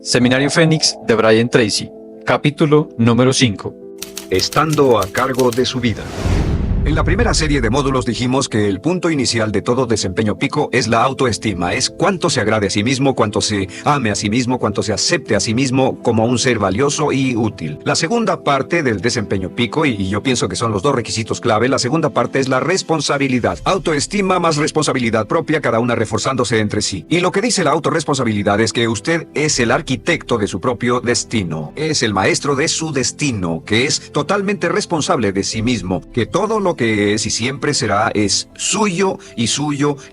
Seminario Fénix de Brian Tracy, capítulo número 5. Estando a cargo de su vida. En la primera serie de módulos dijimos que el punto inicial de todo desempeño pico es la autoestima, es cuánto se agrade a sí mismo, cuánto se ame a sí mismo, cuánto se acepte a sí mismo como un ser valioso y útil. La segunda parte del desempeño pico, y yo pienso que son los dos requisitos clave, la segunda parte es la responsabilidad. Autoestima más responsabilidad propia, cada una reforzándose entre sí. Y lo que dice la autorresponsabilidad es que usted es el arquitecto de su propio destino, es el maestro de su destino, que es totalmente responsable de sí mismo, que todo lo que es y siempre será es suyo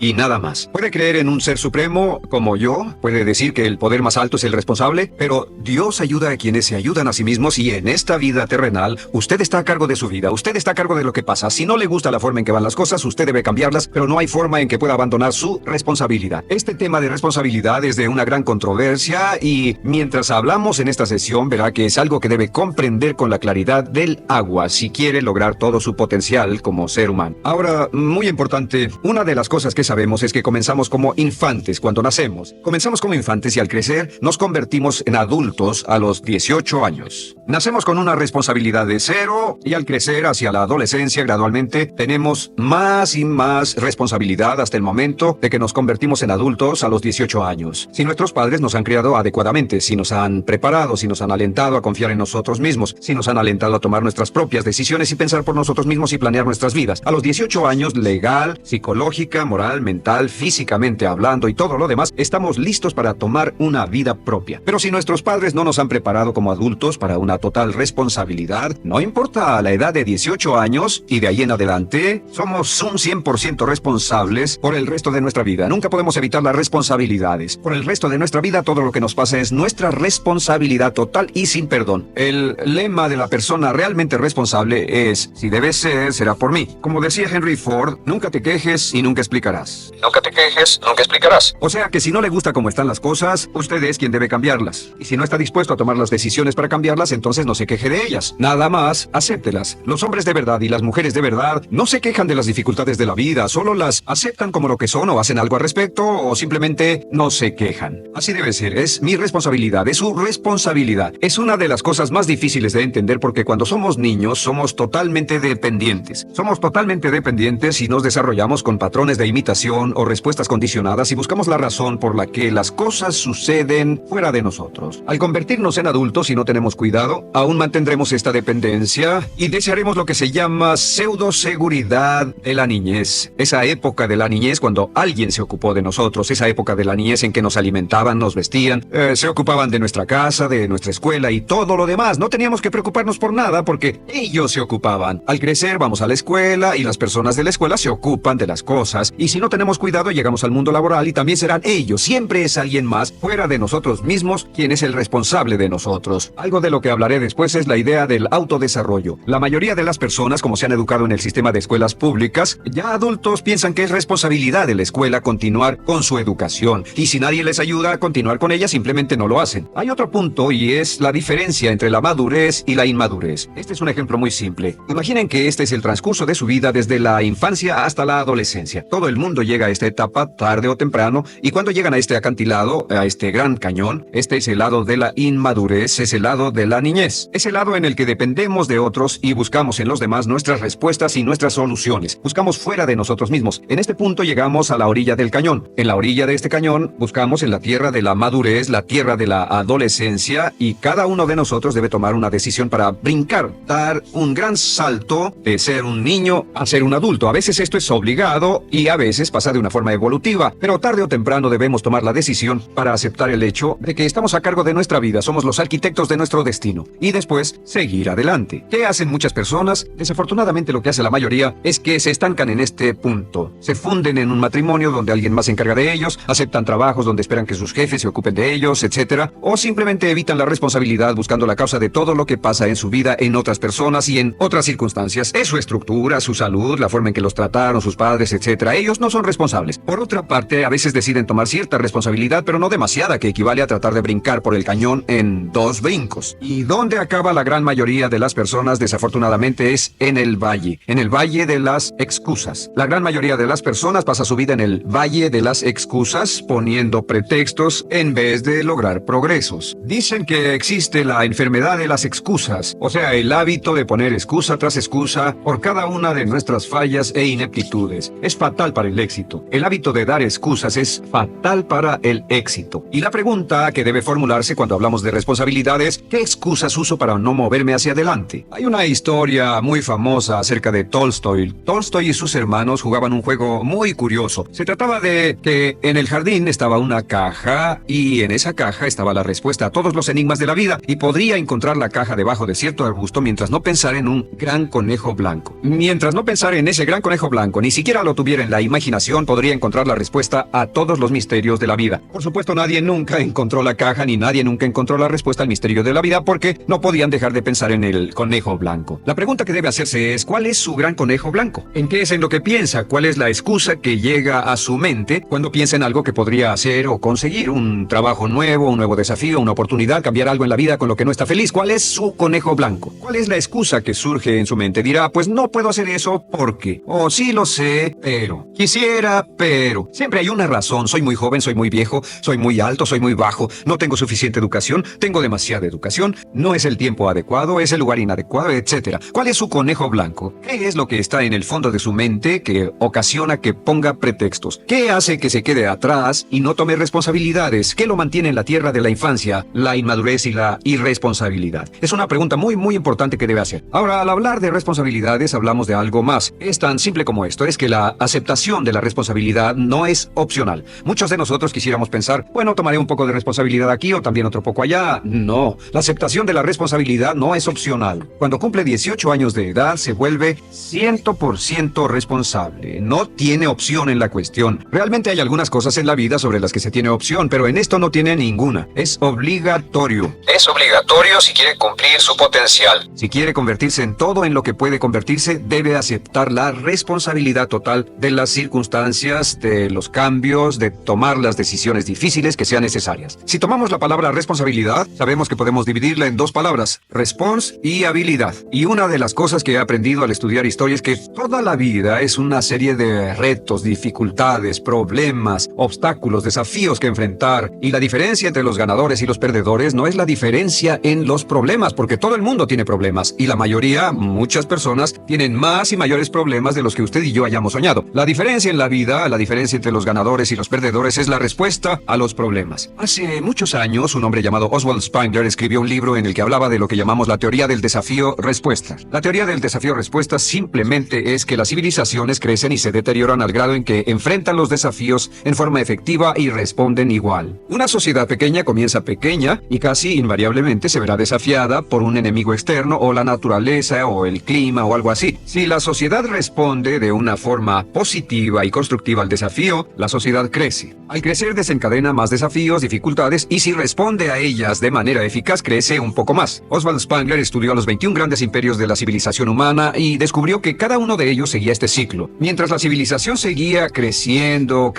y nada más. Puede creer en un ser supremo como yo, puede decir que el poder más alto es el responsable, pero Dios ayuda a quienes se ayudan a sí mismos y en esta vida terrenal usted está a cargo de su vida, usted está a cargo de lo que pasa. Si no le gusta la forma en que van las cosas, usted debe cambiarlas, pero no hay forma en que pueda abandonar su responsabilidad. Este tema de responsabilidad es de una gran controversia y mientras hablamos en esta sesión verá que es algo que debe comprender con la claridad del agua si quiere lograr todo su potencial como ser humano. Ahora, muy importante, una de las cosas que sabemos es que comenzamos como infantes cuando nacemos. Comenzamos como infantes y al crecer nos convertimos en adultos a los 18 años. Nacemos con una responsabilidad de 0 y al crecer hacia la adolescencia gradualmente tenemos más y más responsabilidad hasta el momento de que nos convertimos en adultos a los 18 años. Si nuestros padres nos han criado adecuadamente, si nos han preparado, si nos han alentado a confiar en nosotros mismos, si nos han alentado a tomar nuestras propias decisiones y pensar por nosotros mismos y planear nuestras vidas. A los 18 años, legal, psicológica, moral, mental, físicamente hablando y todo lo demás, estamos listos para tomar una vida propia. Pero si nuestros padres no nos han preparado como adultos para una total responsabilidad, no importa la edad de 18 años y de ahí en adelante, somos un 100% responsables por el resto de nuestra vida. Nunca podemos evitar las responsabilidades. Por el resto de nuestra vida, todo lo que nos pasa es nuestra responsabilidad total y sin perdón. El lema de la persona realmente responsable es, si debe ser, será por mí. Como decía Henry Ford, nunca te quejes y nunca explicarás. Nunca te quejes, nunca explicarás. O sea que si no le gusta cómo están las cosas, usted es quien debe cambiarlas. Y si no está dispuesto a tomar las decisiones para cambiarlas, entonces no se queje de ellas. Nada más, acéptelas. Los hombres de verdad y las mujeres de verdad no se quejan de las dificultades de la vida, solo las aceptan como lo que son o hacen algo al respecto o simplemente no se quejan. Así debe ser, es mi responsabilidad, es su responsabilidad. Es una de las cosas más difíciles de entender porque cuando somos niños somos totalmente dependientes. Somos totalmente dependientes y nos desarrollamos con patrones de imitación o respuestas condicionadas y buscamos la razón por la que las cosas suceden fuera de nosotros. Al convertirnos en adultos y no tenemos cuidado, aún mantendremos esta dependencia y desearemos lo que se llama pseudoseguridad de la niñez. Esa época de la niñez cuando alguien se ocupó de nosotros, esa época de la niñez en que nos alimentaban, nos vestían, se ocupaban de nuestra casa, de nuestra escuela y todo lo demás. No teníamos que preocuparnos por nada porque ellos se ocupaban. Al crecer vamos a la escuela y las personas de la escuela se ocupan de las cosas y si no tenemos cuidado llegamos al mundo laboral y también serán ellos. Siempre es alguien más fuera de nosotros mismos quien es el responsable de nosotros. Algo de lo que hablaré después es la idea del autodesarrollo. La mayoría de las personas, como se han educado en el sistema de escuelas públicas, ya adultos piensan que es responsabilidad de la escuela continuar con su educación y si nadie les ayuda a continuar con ella simplemente no lo hacen. Hay otro punto y es la diferencia entre la madurez y la inmadurez. Este es un ejemplo muy simple. Imaginen que este es el transcurso de su vida desde la infancia hasta la adolescencia. Todo el mundo llega a esta etapa tarde o temprano y cuando llegan a este acantilado, a este gran cañón, este es el lado de la inmadurez, es el lado de la niñez. Es el lado en el que dependemos de otros y buscamos en los demás nuestras respuestas y nuestras soluciones. Buscamos fuera de nosotros mismos. En este punto llegamos a la orilla del cañón. En la orilla de este cañón buscamos en la tierra de la madurez, la tierra de la adolescencia y cada uno de nosotros debe tomar una decisión para brincar, dar un gran salto de ser un niño a ser un adulto. A veces esto es obligado y a veces pasa de una forma evolutiva, pero tarde o temprano debemos tomar la decisión para aceptar el hecho de que estamos a cargo de nuestra vida, somos los arquitectos de nuestro destino y después seguir adelante. ¿Qué hacen muchas personas? Desafortunadamente lo que hace la mayoría es que se estancan en este punto. Se funden en un matrimonio donde alguien más se encarga de ellos, aceptan trabajos donde esperan que sus jefes se ocupen de ellos, etc. O simplemente evitan la responsabilidad buscando la causa de todo lo que pasa en su vida en otras personas y en otras circunstancias. Eso es estructura, su salud, la forma en que los trataron sus padres, etc. Ellos no son responsables. Por otra parte, a veces deciden tomar cierta responsabilidad, pero no demasiada, que equivale a tratar de brincar por el cañón en 2 brincos. ¿Y dónde acaba la gran mayoría de las personas? Desafortunadamente es en el valle de las excusas. La gran mayoría de las personas pasa su vida en el valle de las excusas, poniendo pretextos en vez de lograr progresos. Dicen que existe la enfermedad de las excusas, o sea, el hábito de poner excusa tras excusa por cada una de nuestras fallas e ineptitudes. Es fatal para el éxito. El hábito de dar excusas es fatal para el éxito. Y la pregunta que debe formularse cuando hablamos de responsabilidades, ¿qué excusas uso para no moverme hacia adelante? Hay una historia muy famosa acerca de Tolstoy. Tolstoy y sus hermanos jugaban un juego muy curioso. Se trataba de que en el jardín estaba una caja y en esa caja estaba la respuesta a todos los enigmas de la vida, y podría encontrar la caja debajo de cierto arbusto mientras no pensara en un gran conejo blanco. Mientras no pensara en ese gran conejo blanco, ni siquiera lo tuviera en la imaginación, podría encontrar la respuesta a todos los misterios de la vida. Por supuesto, nadie nunca encontró la caja, ni nadie nunca encontró la respuesta al misterio de la vida, porque no podían dejar de pensar en el conejo blanco. La pregunta que debe hacerse es, ¿cuál es su gran conejo blanco? ¿En qué es en lo que piensa? ¿Cuál es la excusa que llega a su mente cuando piensa en algo que podría hacer o conseguir? Un trabajo nuevo, un nuevo desafío, una oportunidad, cambiar algo en la vida con lo que no está feliz. ¿Cuál es su conejo blanco? ¿Cuál es la excusa que surge en su mente? Dirá, pues no puedo hacer eso porque, o sí lo sé, pero, quisiera, pero. Siempre hay una razón. Soy muy joven, soy muy viejo, soy muy alto, soy muy bajo, no tengo suficiente educación, tengo demasiada educación, no es el tiempo adecuado, es el lugar inadecuado, etc. ¿Cuál es su conejo blanco? ¿Qué es lo que está en el fondo de su mente que ocasiona que ponga pretextos? ¿Qué hace que se quede atrás y no tome responsabilidades? ¿Qué lo mantiene en la tierra de la infancia, la inmadurez y la irresponsabilidad? Es una pregunta muy importante que debe hacer. Ahora, al hablar de responsabilidades, hablamos de algo más. Es tan simple como esto, es que la aceptación de la responsabilidad no es opcional. Muchos de nosotros quisiéramos pensar, bueno, tomaré un poco de responsabilidad aquí o también otro poco allá. No, la aceptación de la responsabilidad no es opcional. Cuando cumple 18 años de edad, se vuelve 100% responsable. No tiene opción en la cuestión. Realmente hay algunas cosas en la vida sobre las que se tiene opción, pero en esto no tiene ninguna. Es obligatorio. Es obligatorio si quiere cumplir su potencial. Si quiere convertirse en todo en lo que puede convertirse, debe aceptar la responsabilidad total de las circunstancias, de los cambios, de tomar las decisiones difíciles que sean necesarias. Si tomamos la palabra responsabilidad, sabemos que podemos dividirla en 2 palabras, respons y habilidad. Y una de las cosas que he aprendido al estudiar historia es que toda la vida es una serie de retos, dificultades, problemas, obstáculos, desafíos que enfrentar. Y la diferencia entre los ganadores y los perdedores no es la diferencia en los problemas, porque todo el mundo tiene problemas. Y la mayoría, muchas personas, tienen más y mayores problemas de los que usted y yo hayamos soñado. La diferencia en la vida, la diferencia entre los ganadores y los perdedores es la respuesta a los problemas. Hace muchos años, un hombre llamado Oswald Spengler escribió un libro en el que hablaba de lo que llamamos la teoría del desafío-respuesta. La teoría del desafío-respuesta simplemente es que las civilizaciones crecen y se deterioran al grado en que enfrentan los desafíos en forma efectiva y responden igual. Una sociedad pequeña comienza pequeña y casi invariablemente se verá desafiada por un enemigo externo o la naturaleza o el clima o algo así. Si la sociedad responde de una forma positiva y constructiva al desafío, la sociedad crece. Al crecer desencadena más desafíos, dificultades, y si responde a ellas de manera eficaz, crece un poco más. Oswald Spengler estudió a los 21 grandes imperios de la civilización humana y descubrió que cada uno de ellos seguía este ciclo. Mientras la civilización seguía creciendo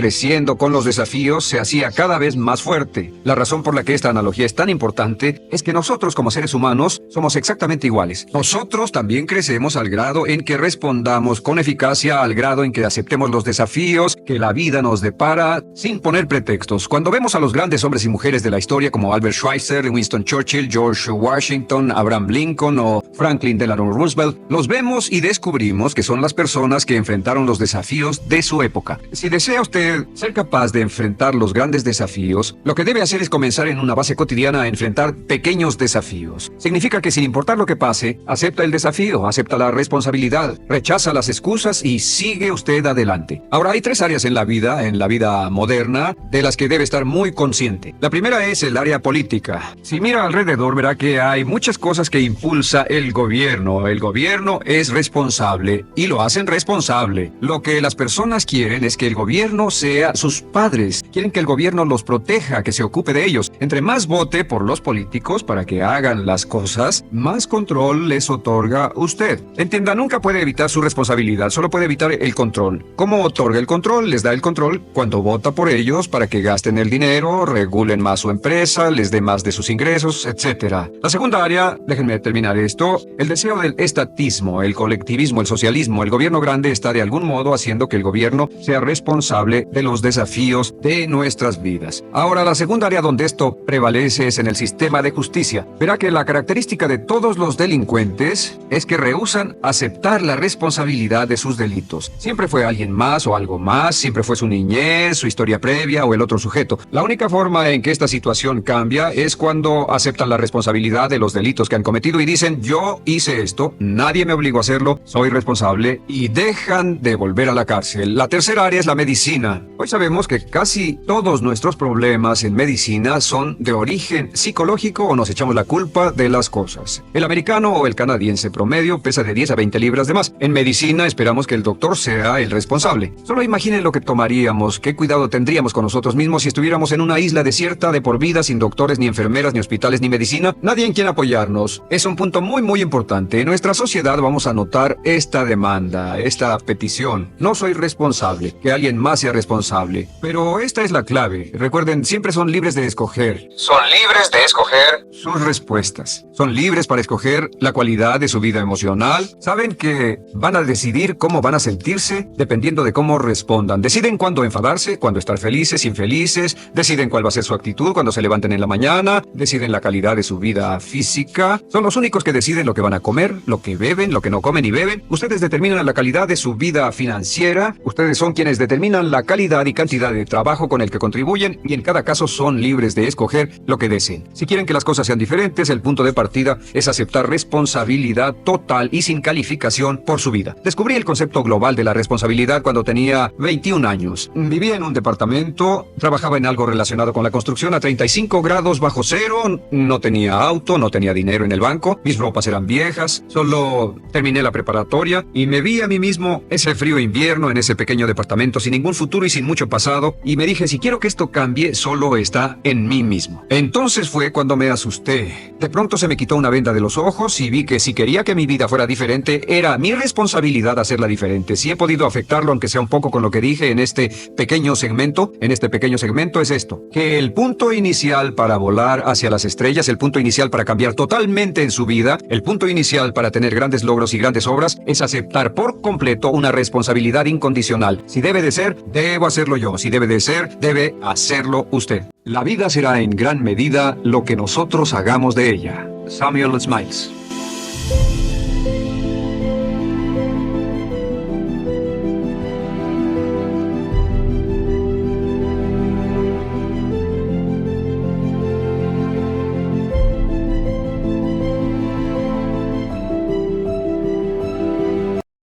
con los desafíos, se hacía cada vez más fuerte. La razón por la que esta analogía es tan importante es que nosotros como seres humanos somos exactamente iguales. Nosotros también crecemos al grado en que respondamos con eficacia, al grado en que aceptemos los desafíos que la vida nos depara sin poner pretextos. Cuando vemos a los grandes hombres y mujeres de la historia como Albert Schweitzer, Winston Churchill, George Washington, Abraham Lincoln o Franklin Delano Roosevelt, los vemos y descubrimos que son las personas que enfrentaron los desafíos de su época. Si desea usted ser capaz de enfrentar los grandes desafíos, lo que debe hacer es comenzar en una base cotidiana a enfrentar pequeños desafíos. Significa que sin importar lo que pase, acepta el desafío, acepta la responsabilidad, rechaza las excusas y sigue usted adelante. Ahora, hay 3 áreas en la vida moderna, de las que debe estar muy consciente. La primera es el área política. Si mira alrededor, verá que hay muchas cosas que impulsa el gobierno. El gobierno es responsable y lo hacen responsable. Lo que las personas quieren es que el gobierno sea sus padres. Quieren que el gobierno los proteja, que se ocupe de ellos. Entre más vote por los políticos para que hagan las cosas, más control les otorga usted. Entienda, nunca puede evitar su responsabilidad, solo puede evitar el control. ¿Cómo otorga el control? Les da el control cuando vota por ellos para que gasten el dinero, regulen más su empresa, les dé más de sus ingresos, etc. La segunda área, déjenme terminar esto, el deseo del estatismo, el colectivismo, el socialismo. El gobierno grande está de algún modo haciendo que el gobierno sea responsable de los desafíos de nuestras vidas. Ahora, la segunda área donde esto prevalece es en el sistema de justicia. Verá que la característica de todos los delincuentes es que rehúsan aceptar la responsabilidad de sus delitos. Siempre fue alguien más o algo más, siempre fue su niñez, su historia previa o el otro sujeto. La única forma en que esta situación cambia es cuando aceptan la responsabilidad de los delitos que han cometido y dicen: yo hice esto, nadie me obligó a hacerlo, soy responsable, y dejan de volver a la cárcel. La tercera área es la medicina. Hoy sabemos que casi todos nuestros problemas en medicina son de origen psicológico o nos echamos la culpa de las cosas. El americano o el canadiense promedio pesa de 10 a 20 libras de más. En medicina esperamos que el doctor sea el responsable. Solo imaginen lo que tomaríamos, qué cuidado tendríamos con nosotros mismos si estuviéramos en una isla desierta de por vida sin doctores, ni enfermeras, ni hospitales, ni medicina. Nadie en quien apoyarnos. Es un punto muy importante. En nuestra sociedad vamos a notar esta demanda, esta petición. No soy responsable, que alguien más sea responsable. Pero esta es la clave. Recuerden, siempre son libres de escoger. Son libres de escoger sus respuestas. Son libres para escoger la cualidad de su vida emocional. Saben que van a decidir cómo van a sentirse dependiendo de cómo respondan. Deciden cuándo enfadarse, cuándo estar felices, infelices. Deciden cuál va a ser su actitud cuando se levanten en la mañana. Deciden la calidad de su vida física. Son los únicos que deciden lo que van a comer, lo que beben, lo que no comen y beben. Ustedes determinan la calidad de su vida financiera. Ustedes son quienes determinan la calidad y cantidad de trabajo con el que contribuyen, y en cada caso son libres de escoger lo que deseen. Si quieren que las cosas sean diferentes, el punto de partida es aceptar responsabilidad total y sin calificación por su vida. Descubrí el concepto global de la responsabilidad cuando tenía 21 años. Vivía en un departamento, trabajaba en algo relacionado con la construcción a 35 grados bajo cero, no tenía auto, no tenía dinero en el banco, mis ropas eran viejas, solo terminé la preparatoria y me vi a mí mismo ese frío invierno en ese pequeño departamento sin ningún futuro y sin mucho pasado, y me dije: si quiero que esto cambie, solo está en mí mismo. Entonces fue cuando me asusté. De pronto se me quitó una venda de los ojos y vi que si quería que mi vida fuera diferente, era mi responsabilidad hacerla diferente. Si he podido afectarlo, aunque sea un poco, con lo que dije en este pequeño segmento, es esto: que el punto inicial para volar hacia las estrellas, el punto inicial para cambiar totalmente en su vida, el punto inicial para tener grandes logros y grandes obras, es aceptar por completo una responsabilidad incondicional. Si debe de ser, debo hacerlo yo. Si debe de ser, debe hacerlo usted. La vida será en gran medida lo que nosotros hagamos de ella. Samuel Smiles.